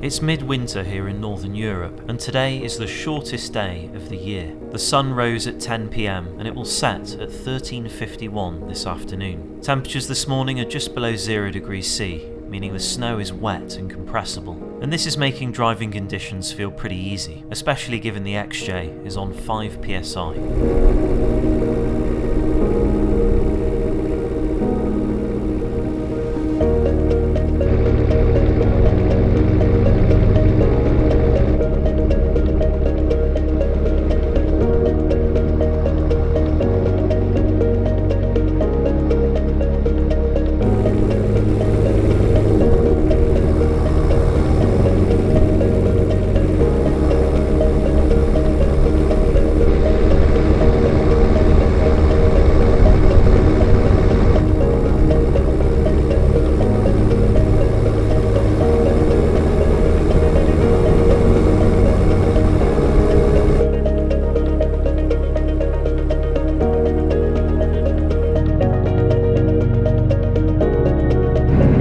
It's midwinter here in Northern Europe, and today is the shortest day of the year. The sun rose at 10 PM and it will set at 13:51 this afternoon. Temperatures this morning are just below 0 degrees C, meaning the snow is wet and compressible. And this is making driving conditions feel pretty easy, especially given the XJ is on 5 psi.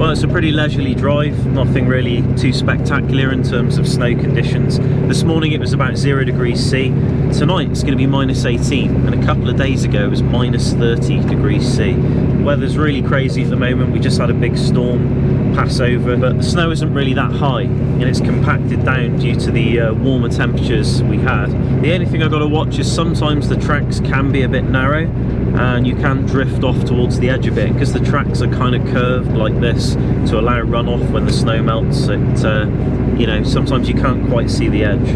It's a pretty leisurely drive, nothing really too spectacular in terms of snow conditions. This morning it was about 0 degrees C. Tonight it's going to be -18, and a couple of days ago it was -30 degrees C. The weather's really crazy at the moment. We just had a big storm pass over, but the snow isn't really that high and it's compacted down due to the warmer temperatures we had. The only thing I've got to watch is sometimes the tracks can be a bit narrow and you can drift off towards the edge a bit because the tracks are kind of curved like this to allow runoff when the snow melts. You know, sometimes you can't quite see the edge.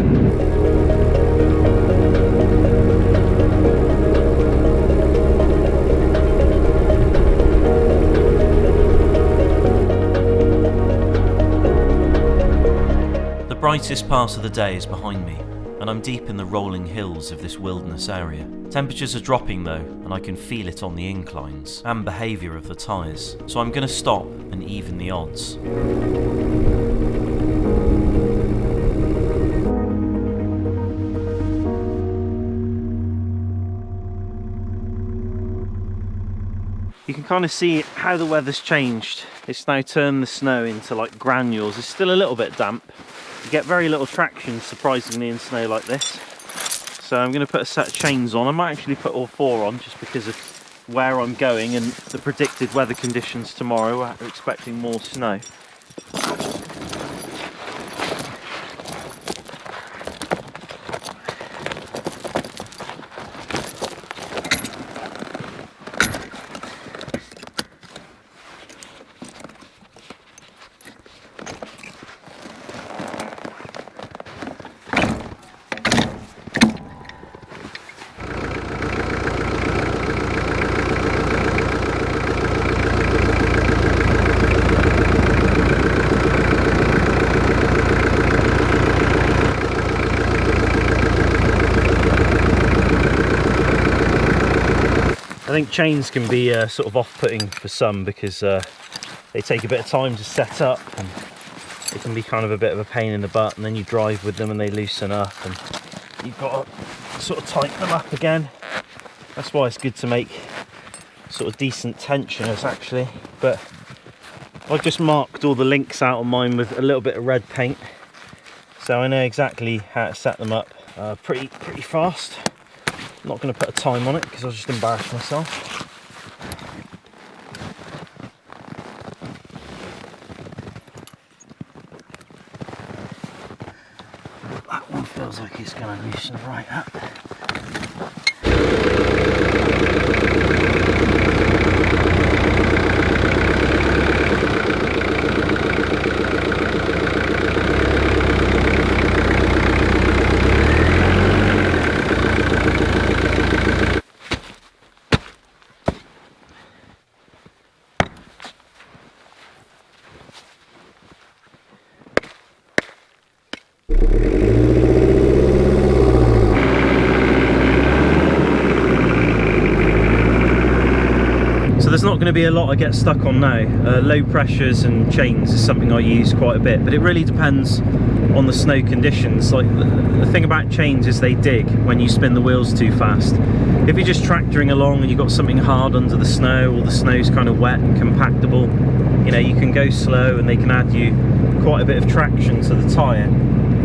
The brightest part of the day is behind me, and I'm deep in the rolling hills of this wilderness area. Temperatures are dropping though, and I can feel it on the inclines and behaviour of the tyres, so I'm going to stop and even the odds. You can kind of see how the weather's changed. It's now turned the snow into like granules. It's still a little bit damp. You get very little traction, surprisingly, in snow like this. So I'm going to put a set of chains on. I might actually put all 4 on just because of where I'm going and the predicted weather conditions tomorrow. We're expecting more snow. I think chains can be sort of off-putting for some because they take a bit of time to set up and it can be kind of a bit of a pain in the butt, and then you drive with them and they loosen up and you've got to sort of tighten them up again. That's why it's good to make sort of decent tensioners actually. But I've just marked all the links out on mine with a little bit of red paint, so I know exactly how to set them up pretty fast. I'm not going to put a time on it because I'll just embarrass myself. That one feels like it's going to loosen right up. There's not going to be a lot I get stuck on now. Low pressures and chains is something I use quite a bit, but it really depends on the snow conditions. Like the thing about chains is they dig when you spin the wheels too fast. If you're just tractoring along and you've got something hard under the snow, or the snow's kind of wet and compactable, you know, you can go slow and they can add you quite a bit of traction to the tyre.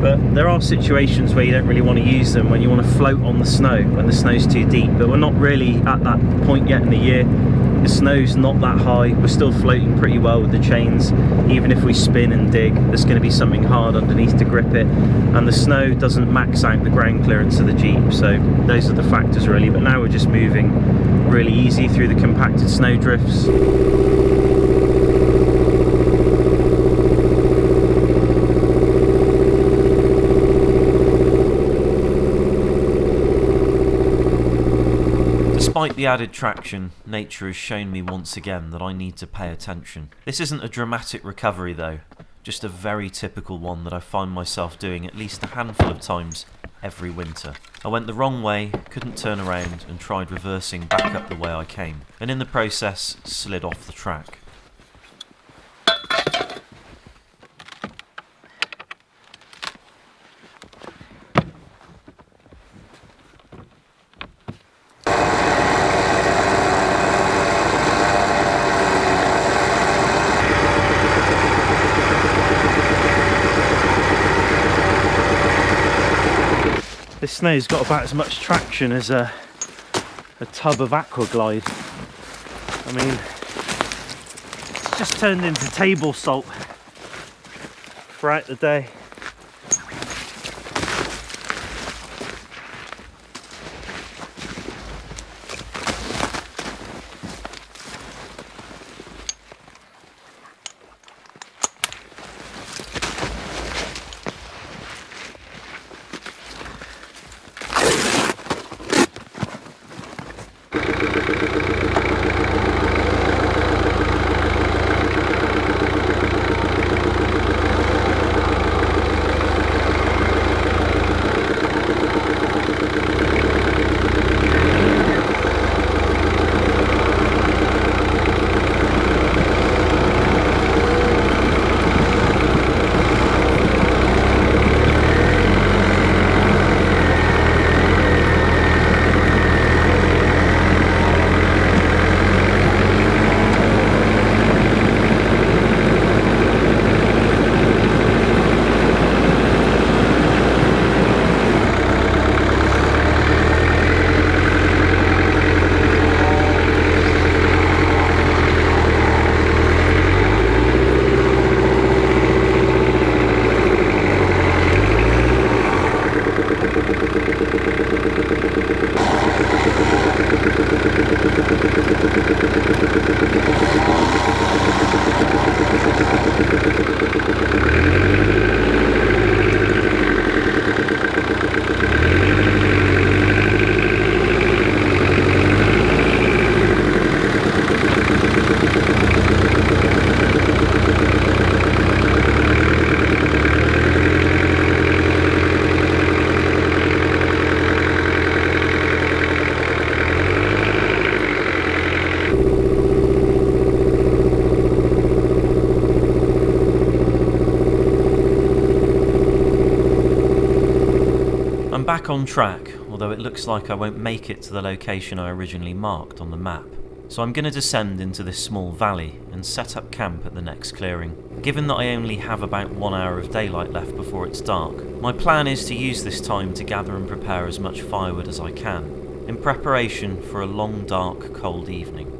But there are situations where you don't really want to use them, when you want to float on the snow when the snow's too deep. But we're not really at that point yet in the year. The snow's not that high, we're still floating pretty well with the chains. Even if we spin and dig, there's going to be something hard underneath to grip it, and the snow doesn't max out the ground clearance of the Jeep. So those are the factors really. But now we're just moving really easy through the compacted snow drifts. Despite the added traction, nature has shown me once again that I need to pay attention. This isn't a dramatic recovery though, just a very typical one that I find myself doing at least a handful of times every winter. I went the wrong way, couldn't turn around, and tried reversing back up the way I came, and in the process slid off the track. This snow's got about as much traction as a tub of Aquaglide. I mean, it's just turned into table salt throughout the day. Back on track, although it looks like I won't make it to the location I originally marked on the map. So I'm going to descend into this small valley and set up camp at the next clearing. Given that I only have about 1 hour of daylight left before it's dark, my plan is to use this time to gather and prepare as much firewood as I can, in preparation for a long, dark, cold evening.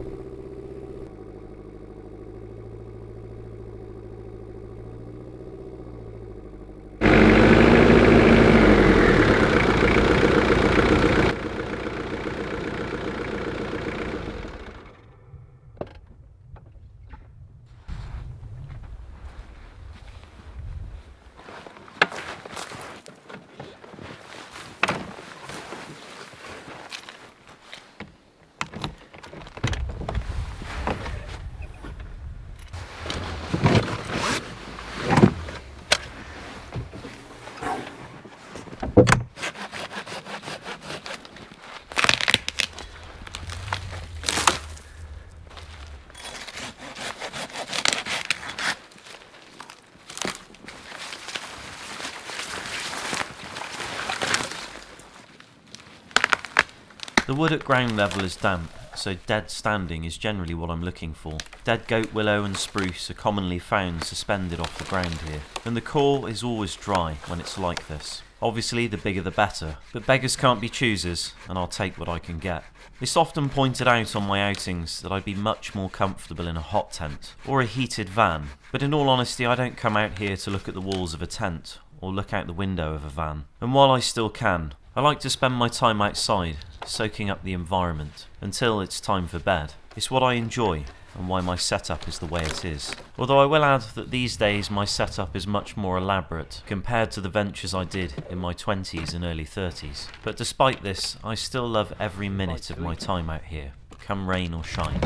The wood at ground level is damp, so dead standing is generally what I'm looking for. Dead goat willow and spruce are commonly found suspended off the ground here, and the core is always dry when it's like this. Obviously the bigger the better, but beggars can't be choosers, and I'll take what I can get. It's often pointed out on my outings that I'd be much more comfortable in a hot tent or a heated van, but in all honesty I don't come out here to look at the walls of a tent or look out the window of a van. And while I still can, I like to spend my time outside, soaking up the environment, until it's time for bed. It's what I enjoy, and why my setup is the way it is. Although I will add that these days my setup is much more elaborate compared to the ventures I did in my 20s and early 30s. But despite this, I still love every minute of my time out here, come rain or shine.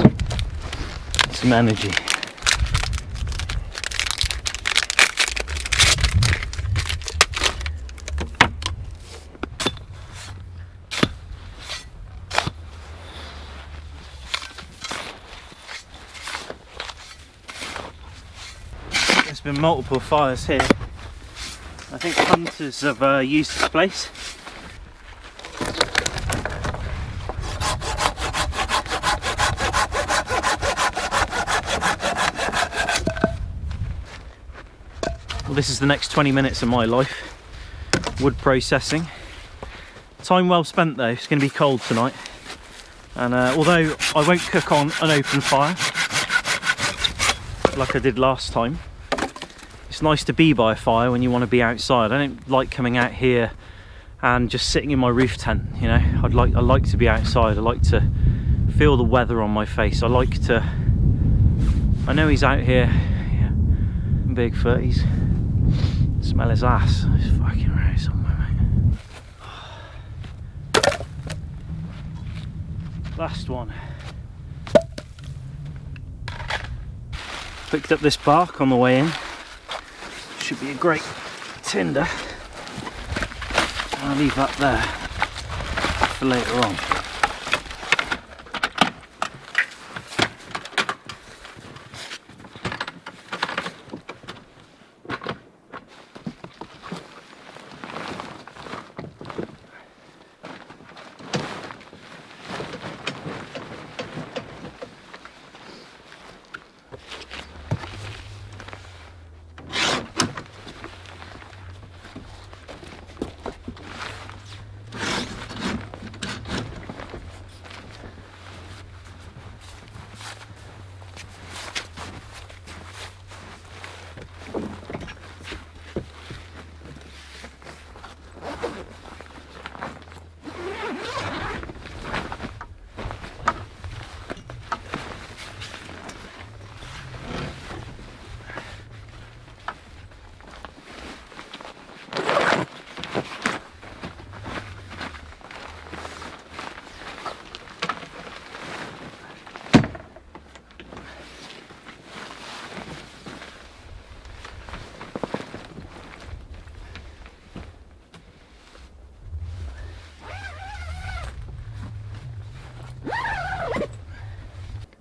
Some energy. There's been multiple fires here. I think hunters have used this place. Well, this is the next 20 minutes of my life. Wood processing. Time well spent though, it's going to be cold tonight. And although I won't cook on an open fire like I did last time, it's nice to be by a fire when you want to be outside. I don't like coming out here and just sitting in my roof tent, you know. I like to be outside. I like to feel the weather on my face. I know he's out here. Yeah. Bigfoot, he's smell his ass. He's fucking around somewhere, mate. Last one. Picked up this bark on the way in. Should be a great tinder. I'll leave that there for later on.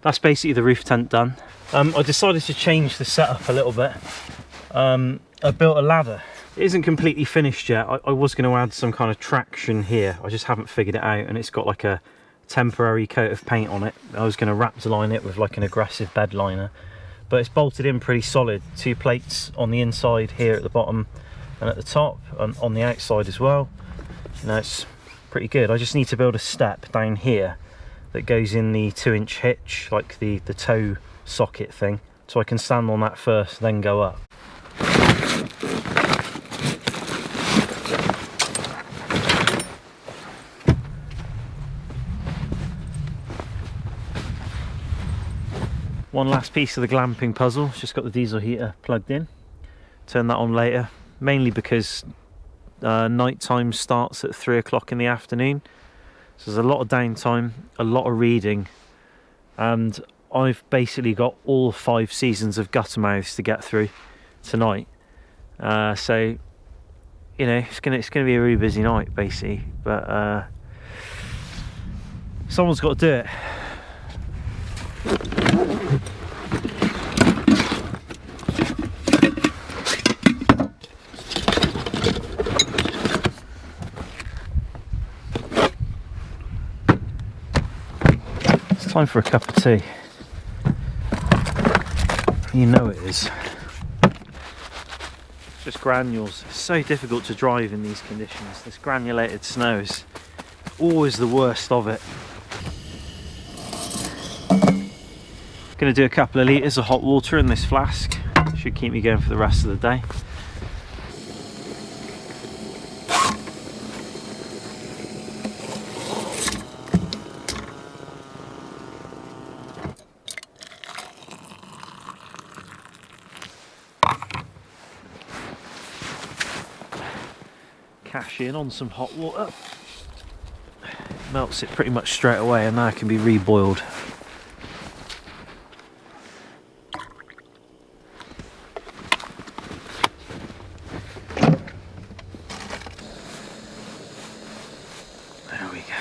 That's basically the roof tent done. I decided to change the setup a little bit. I built a ladder. It isn't completely finished yet. I was going to add some kind of traction here. I just haven't figured it out, and it's got like a temporary coat of paint on it. I was going to wrap line it with like an aggressive bed liner, but it's bolted in pretty solid. 2 plates on the inside here at the bottom and at the top, and on the outside as well. You know, it's pretty good. I just need to build a step down here that goes in the 2-inch hitch, like the toe socket thing, so I can stand on that first, then go up. One last piece of the glamping puzzle. Just got the diesel heater plugged in. Turn that on later, mainly because night time starts at 3 o'clock in the afternoon. So there's a lot of downtime, a lot of reading, and I've basically got all 5 seasons of Guttermouths to get through tonight. So, you know, it's gonna be a really busy night, basically. But someone's got to do it. Time for a cup of tea. You know it is. Just granules. It's so difficult to drive in these conditions. This granulated snow is always the worst of it. Gonna do a couple of litres of hot water in this flask. Should keep me going for the rest of the day. Cash in on some hot water. Melts it pretty much straight away, and now it can be reboiled. There we go.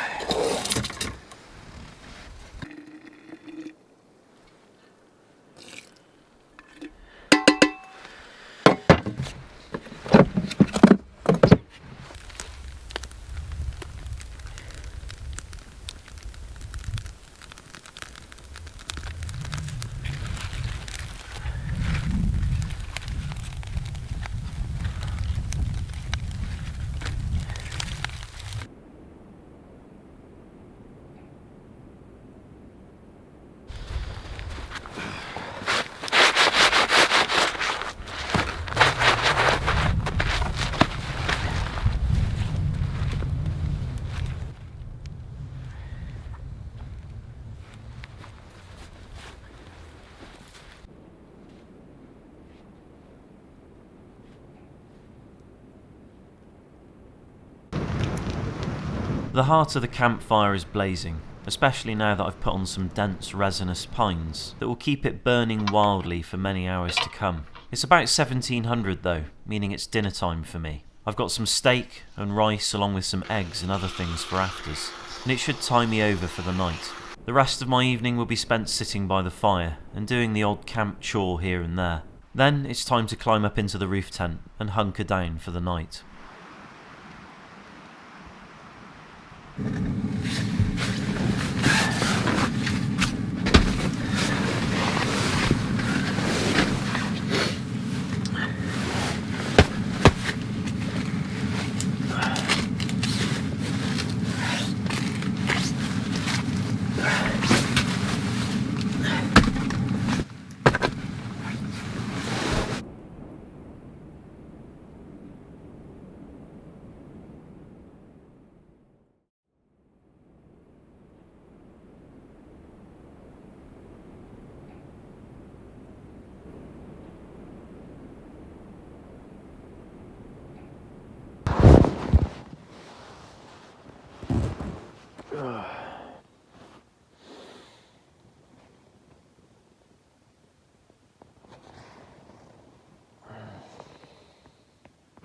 The heart of the campfire is blazing, especially now that I've put on some dense resinous pines that will keep it burning wildly for many hours to come. It's about 1700 though, meaning it's dinner time for me. I've got some steak and rice along with some eggs and other things for afters, and it should tie me over for the night. The rest of my evening will be spent sitting by the fire and doing the odd camp chore here and there. Then it's time to climb up into the roof tent and hunker down for the night.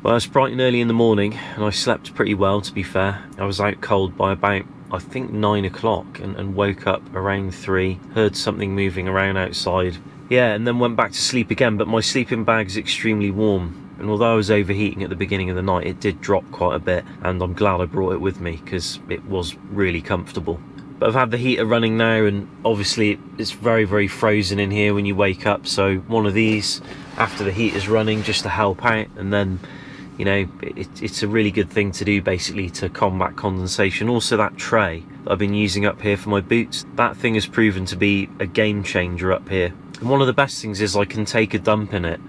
Well, it's bright and early in the morning, and I slept pretty well, to be fair. I was out cold by about, I think, 9 o'clock and woke up around 3, heard something moving around outside. Yeah, and then went back to sleep again, but my sleeping bag's extremely warm. And although I was overheating at the beginning of the night, it did drop quite a bit, and I'm glad I brought it with me because it was really comfortable. But I've had the heater running now, and obviously it's very, very frozen in here when you wake up. So one of these after the heater's running just to help out, and then you know, it's a really good thing to do basically to combat condensation. Also that tray that I've been using up here for my boots, that thing has proven to be a game changer up here. And one of the best things is I can take a dump in it.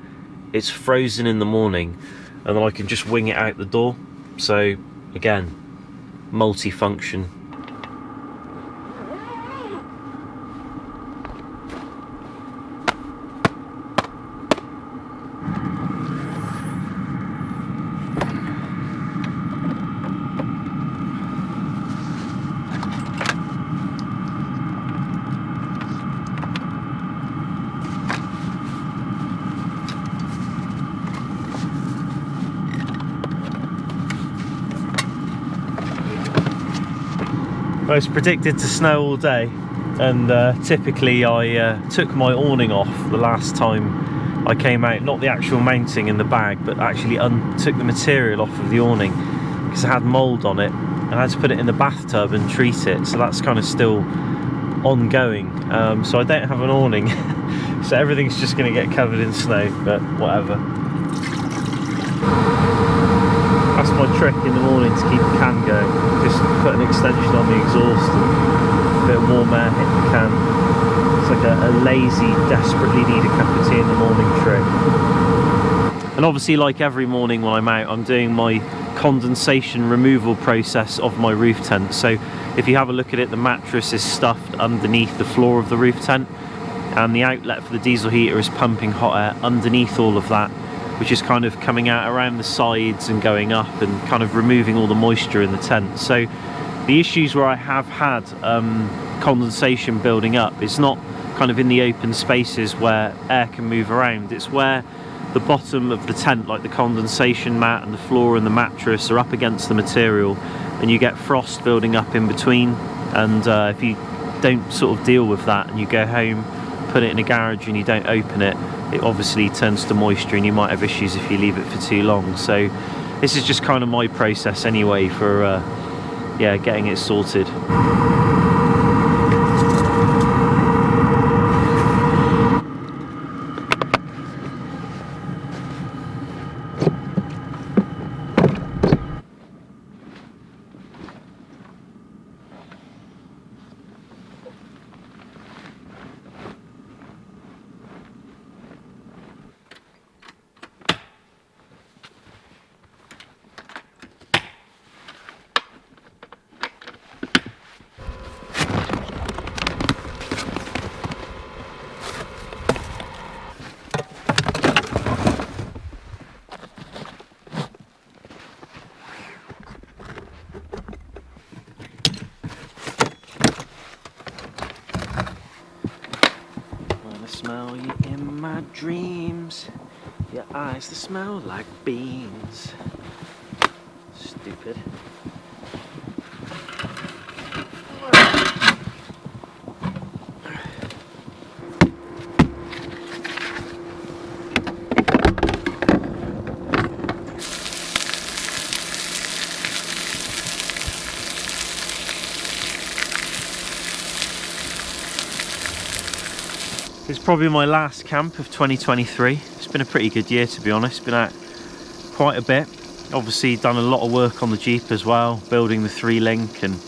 It's frozen in the morning and then I can just wing it out the door. So again, multi-function. Well, it's predicted to snow all day, and typically I took my awning off the last time I came out, not the actual mounting in the bag, but actually took the material off of the awning because it had mould on it, and I had to put it in the bathtub and treat it, so that's kind of still ongoing, so I don't have an awning. So everything's just going to get covered in snow, but whatever. That's my trick in the morning to keep the can going. Just put an extension on the exhaust and a bit of warm air hit the can. It's like a lazy, desperately need a cup of tea in the morning trick. And obviously, like every morning when I'm out, I'm doing my condensation removal process of my roof tent. So if you have a look at it, the mattress is stuffed underneath the floor of the roof tent, and the outlet for the diesel heater is pumping hot air underneath all of that, which is kind of coming out around the sides and going up and kind of removing all the moisture in the tent. So the issues where I have had condensation building up is not kind of in the open spaces where air can move around. It's where the bottom of the tent, like the condensation mat and the floor and the mattress, are up against the material, and you get frost building up in between. And if you don't sort of deal with that and you go home, put it in a garage and you don't open it, it obviously turns to moisture, and you might have issues if you leave it for too long. So this is just kind of my process anyway for yeah, getting it sorted. Smell you in my dreams, your eyes that smell like beans. Stupid. It's probably my last camp of 2023. It's been a pretty good year, to be honest. Been out quite a bit. Obviously done a lot of work on the Jeep as well, building the 3-link, and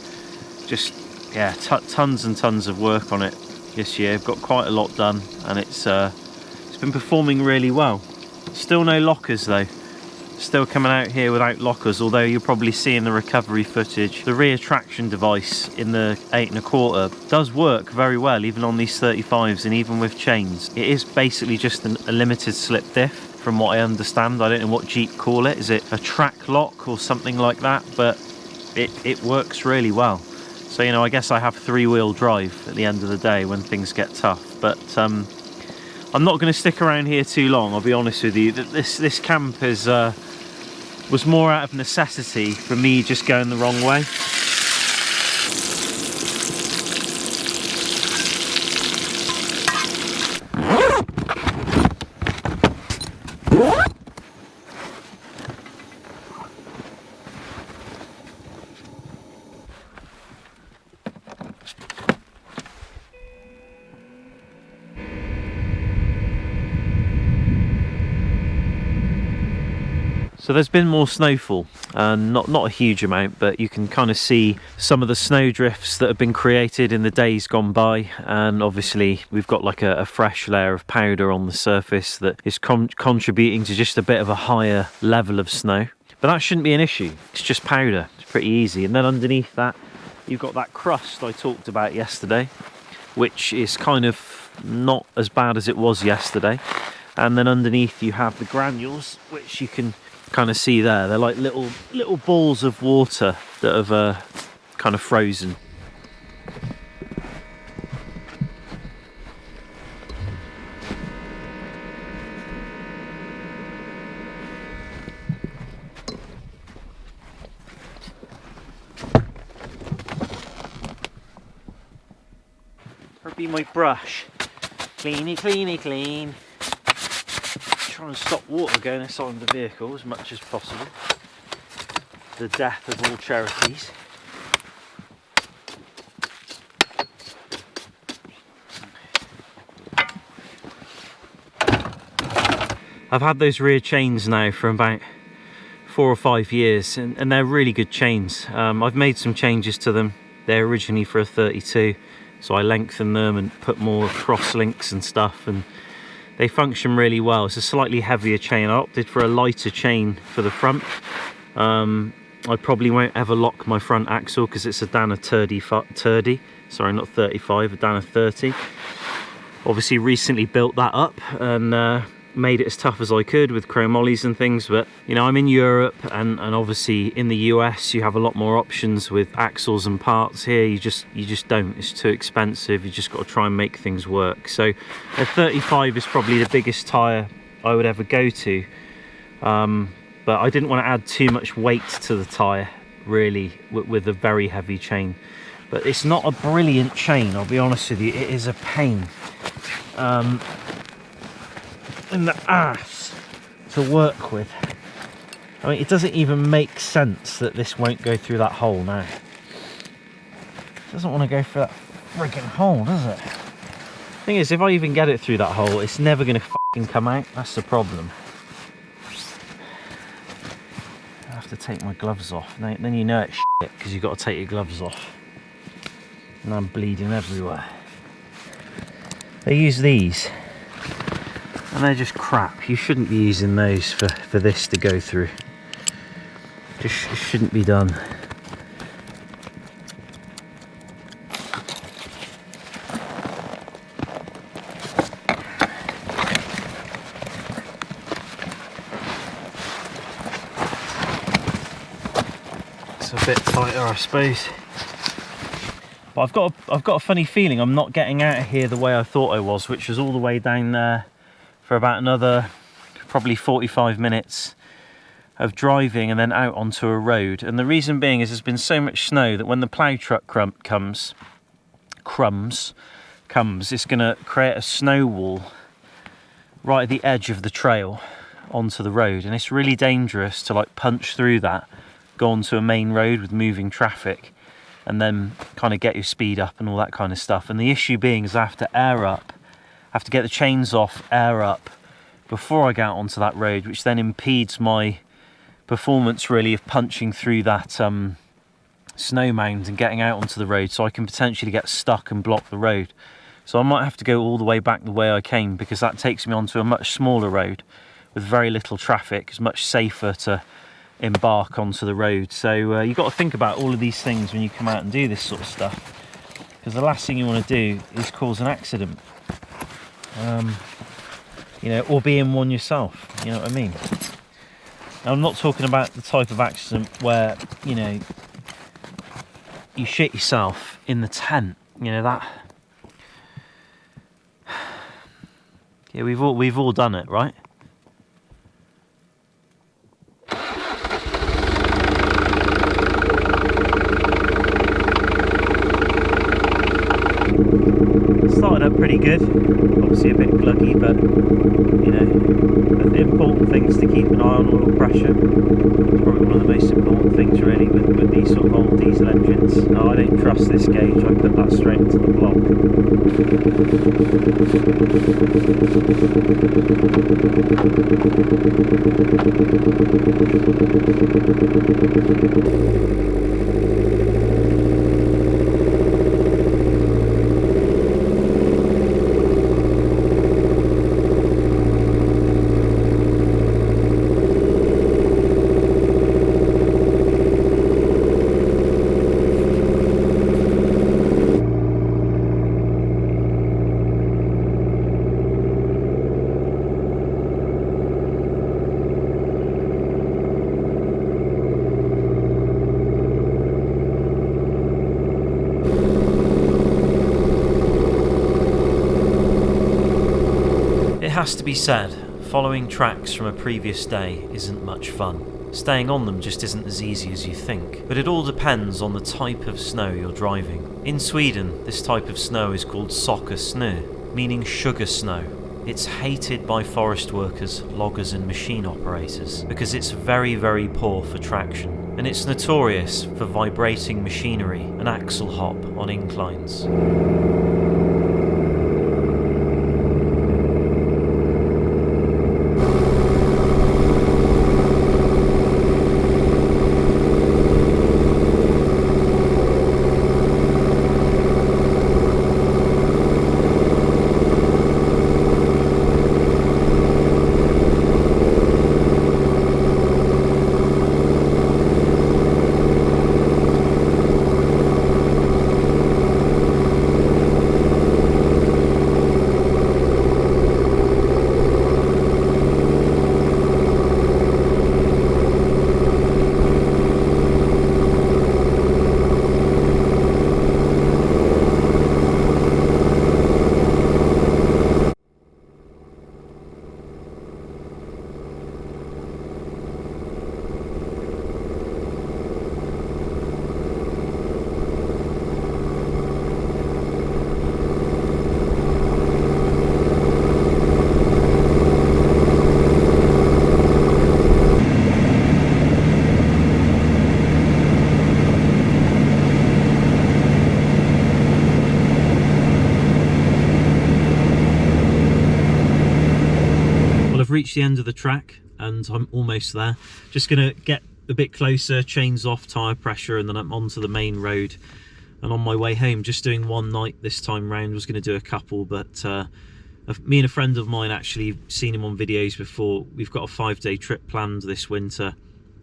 just, yeah, tons and tons of work on it this year. I've got quite a lot done, and it's been performing really well. Still no lockers though. Still coming out here without lockers, although you'll probably see in the recovery footage the rear traction device in the 8 1/4 does work very well, even on these 35s and even with chains. It is basically just a limited slip diff, from what I understand. I don't know what Jeep call it. Is it a track lock or something like that? But it works really well. So, you know, I guess I have 3-wheel drive at the end of the day when things get tough. But I'm not going to stick around here too long, I'll be honest with you. This camp is was more out of necessity for me just going the wrong way. So there's been more snowfall, and not a huge amount, but you can kind of see some of the snow drifts that have been created in the days gone by. And obviously we've got like a fresh layer of powder on the surface that is contributing to just a bit of a higher level of snow. But that shouldn't be an issue. It's just powder. It's pretty easy. And then underneath that, you've got that crust I talked about yesterday, which is kind of not as bad as it was yesterday. And then underneath you have the granules, which you can kind of see there. They're like little balls of water that have kind of frozen. Be my brush, cleany, cleany, clean. Try and stop water going inside the vehicle as much as possible. The death of all Cherokees. I've had those rear chains now for about 4 or 5 years, and they're really good chains. I've made some changes to them. They're originally for a 32, so I lengthened them and put more cross links and stuff, and they function really well. It's a slightly heavier chain. I opted for a lighter chain for the front. I probably won't ever lock my front axle because it's a Dana 30, sorry, not 35, a Dana 30. Obviously recently built that up and made it as tough as I could with chromollies and things, but you know, I'm in Europe and obviously in the US you have a lot more options with axles and parts. Here you just don't. It's too expensive. You just got to try and make things work. So a 35 is probably the biggest tire I would ever go to, but I didn't want to add too much weight to the tire really with a very heavy chain. But it's not a brilliant chain, I'll be honest with you. It is a pain in the ass to work with. I mean, it doesn't even make sense that this won't go through that hole now. It doesn't want to go through that friggin' hole, does it? Thing is, if I even get it through that hole, it's never going to fucking come out. That's the problem. I have to take my gloves off. Then you know it's shit because you've got to take your gloves off. And I'm bleeding everywhere. They use these and they're just crap. You shouldn't be using those for this to go through. Just shouldn't be done. It's a bit tighter, I suppose. But I've got a funny feeling I'm not getting out of here the way I thought I was, which was all the way down there for about another probably 45 minutes of driving and then out onto a road. And the reason being is there's been so much snow that when the plough truck comes, it's going to create a snow wall right at the edge of the trail onto the road, and it's really dangerous to like punch through that, go onto a main road with moving traffic, and then kind of get your speed up and all that kind of stuff. And the issue being is I have to air up, I have to get the chains off, air up before I get out onto that road, which then impedes my performance really of punching through that snow mound and getting out onto the road, so I can potentially get stuck and block the road. So I might have to go all the way back the way I came, because that takes me onto a much smaller road with very little traffic. It's much safer to embark onto the road. So you've got to think about all of these things when you come out and do this sort of stuff, because the last thing you want to do is cause an accident, you know, or be in one yourself, you know what I mean? Now, I'm not talking about the type of accident where, you know, you shit yourself in the tent, you know, that, yeah, we've all done it, right? Started up pretty good, obviously a bit gluggy, but you know, the important things to keep an eye on oil pressure. It's probably one of the most important things really with these sort of old diesel engines. No, I don't trust this gauge, I put that straight into the block. It has to be said, following tracks from a previous day isn't much fun. Staying on them just isn't as easy as you think, but it all depends on the type of snow you're driving. In Sweden, this type of snow is called sockersnö, meaning sugar snow. It's hated by forest workers, loggers and machine operators because it's very, very poor for traction, and it's notorious for vibrating machinery and axle hop on inclines. I've reached the end of the track and I'm almost there. Just gonna get a bit closer, chains off, tyre pressure, and then I'm onto the main road and on my way home. Just doing one night this time round. Was gonna do a couple, but me and a friend of mine, actually seen him on videos before, we've got a 5-day trip planned this winter,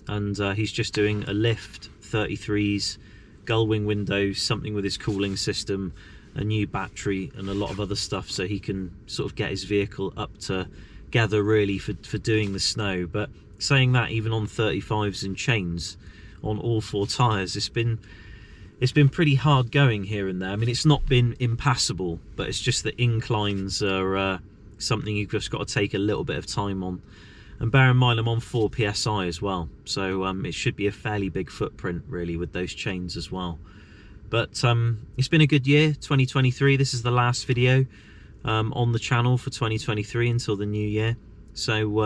and he's just doing a lift, 33s, gull wing windows, something with his cooling system, a new battery and a lot of other stuff, so he can sort of get his vehicle up together really for doing the snow. But saying that, even on 35s and chains on all 4 tyres, it's been pretty hard going here and there. I mean, it's not been impassable, but it's just that inclines are something you've just got to take a little bit of time on. And bear in mind, I'm on 4 psi as well, so it should be a fairly big footprint really with those chains as well. But it's been a good year, 2023. This is the last video on the channel for 2023 until the new year. So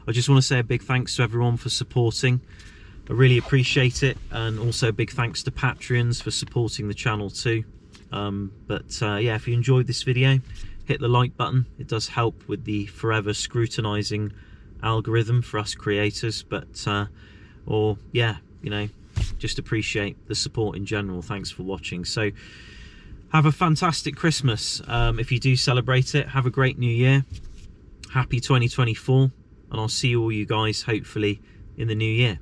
I just want to say a big thanks to everyone for supporting. I really appreciate it, and also a big thanks to Patreons for supporting the channel too. Yeah, if you enjoyed this video, hit the like button. It does help with the forever scrutinizing algorithm for us creators. But or yeah, you know, just appreciate the support in general. Thanks for watching. So have a fantastic Christmas if you do celebrate it. Have a great new year. Happy 2024, and I'll see all you guys hopefully in the new year.